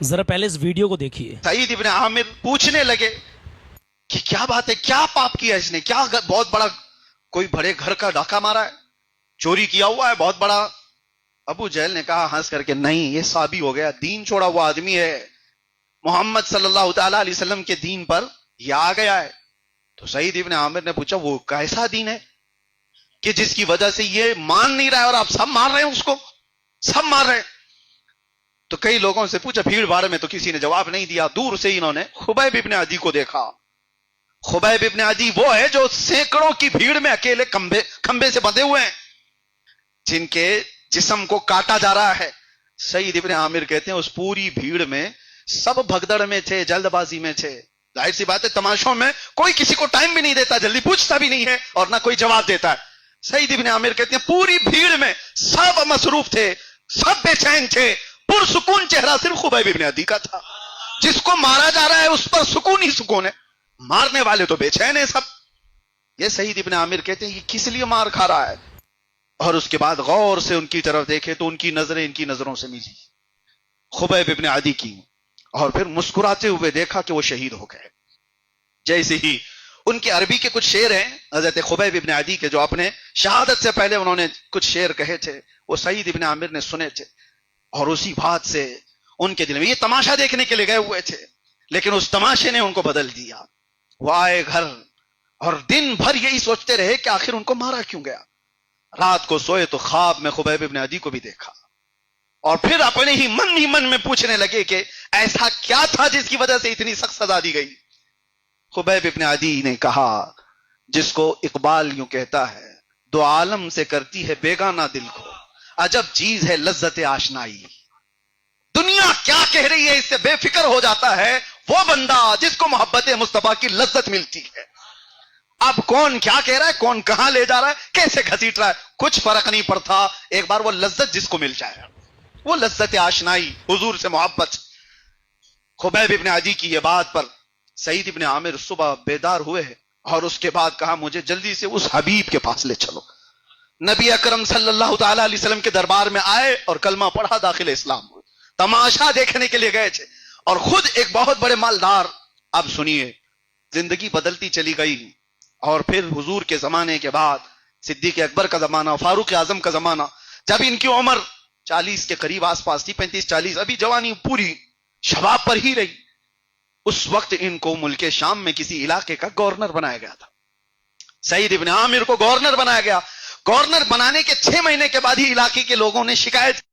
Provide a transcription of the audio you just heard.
ذرا پہلے اس ویڈیو کو دیکھیے۔ سعید ابن عامر پوچھنے لگے کہ کیا بات ہے، کیا پاپ کیا اس نے، کیا بہت بڑا کوئی بڑے گھر کا ڈاکہ مارا ہے، چوری کیا ہوا ہے بہت بڑا؟ ابو جہل نے کہا ہنس کر کے، نہیں، یہ صحابی ہو گیا، دین چھوڑا ہوا آدمی ہے، محمد صلی اللہ تعالی علیہ وسلم کے دین پر یہ آ گیا ہے۔ تو سعید ابن عامر نے پوچھا وہ کیسا دین ہے کہ جس کی وجہ سے یہ مان نہیں رہا ہے اور آپ سب مار رہے ہیں، اس کو سب مار رہے ہیں؟ تو کئی لوگوں سے پوچھا، بھیڑ بھاڑ میں تو کسی نے جواب نہیں دیا۔ دور سے انہوں نے خبیب ابن عدی کو دیکھا۔ خبیب ابن عدی وہ ہے جو سینکڑوں کی بھیڑ میں اکیلے کھمبے سے بندھے ہوئے ہیں، جن کے جسم کو کاٹا جا رہا ہے۔ سعید ابن عامر کہتے ہیں اس پوری بھیڑ میں سب بھگدڑ میں تھے، جلد بازی میں تھے۔ ظاہر سی بات ہے تماشوں میں کوئی کسی کو ٹائم بھی نہیں دیتا، جلدی پوچھتا بھی نہیں ہے اور نہ کوئی جواب دیتا ہے۔ سعید ابن عامر کہتے ہیں پوری بھیڑ میں سب مصروف تھے، سب بے چین تھے، پرسکون چہرہ صرف خبیب ابن عدی کا تھا۔ جس کو مارا جا رہا ہے اس پر سکون ہی سکون ہے، مارنے والے تو بے چین ہیں سب۔ یہ سعید ابن عامر کہتے ہیں یہ کس لیے مار کھا رہا ہے؟ اور اس کے بعد غور سے ان کی طرف دیکھے تو ان کی نظریں ان کی نظروں سے ملی، خبیب ابن عدی کی، اور پھر مسکراتے ہوئے دیکھا کہ وہ شہید ہو گئے۔ جیسے ہی ان کے عربی کے کچھ شعر ہیں حضرت خبیب ابن عدی کے، جو اپنے شہادت سے پہلے انہوں نے کچھ شعر کہے تھے، وہ سعید ابن عامر نے سنے تھے، اور اسی بات سے ان کے دل میں، یہ تماشا دیکھنے کے لیے گئے ہوئے تھے لیکن اس تماشے نے ان کو بدل دیا۔ وہ آئے گھر اور دن بھر یہی سوچتے رہے کہ آخر ان کو مارا کیوں گیا۔ رات کو سوئے تو خواب میں خبیب ابن عدی کو بھی دیکھا، اور پھر اپنے ہی من میں پوچھنے لگے کہ ایسا کیا تھا جس کی وجہ سے اتنی سخت سزا دی گئی۔ خبیب ابن عدی نے کہا جس کو اقبال یوں کہتا ہے، دو عالم سے کرتی ہے بیگانہ دل کو، عجب چیز ہے لذت آشنائی۔ دنیا کیا کہہ رہی ہے اس سے بے فکر ہو جاتا ہے وہ بندہ جس کو محبت مصطفیٰ کی لذت ملتی ہے۔ اب کون کیا کہہ رہا ہے، کون کہاں لے جا رہا ہے، کیسے گھسیٹ رہا ہے، کچھ فرق نہیں پڑتا، ایک بار وہ لذت جس کو مل جائے، وہ لذت آشنائی، حضور سے محبت۔ خبیب ابن عدی کی یہ بات پر سعید ابن عامر صبح بیدار ہوئے اور اس کے بعد کہا مجھے جلدی سے اس حبیب کے پاس لے چلو۔ نبی اکرم صلی اللہ تعالی علیہ وسلم کے دربار میں آئے اور کلمہ پڑھا، داخل اسلام ہوئے۔ تماشا دیکھنے کے لیے گئے تھے اور خود ایک بہت بڑے مالدار۔ اب سنیے، زندگی بدلتی چلی گئی، اور پھر حضور کے زمانے کے بعد صدیق اکبر کا زمانہ، فاروق اعظم کا زمانہ، جب ان کی عمر 40 کے قریب آس پاس تھی، 35-40، ابھی جوانی پوری شباب پر ہی رہی، اس وقت ان کو ملک شام میں کسی علاقے کا گورنر بنایا گیا تھا۔ سعید ابن عامر کو گورنر بنایا گیا۔ گورنر بنانے کے 6 مہینے کے بعد ہی علاقے کے لوگوں نے شکایت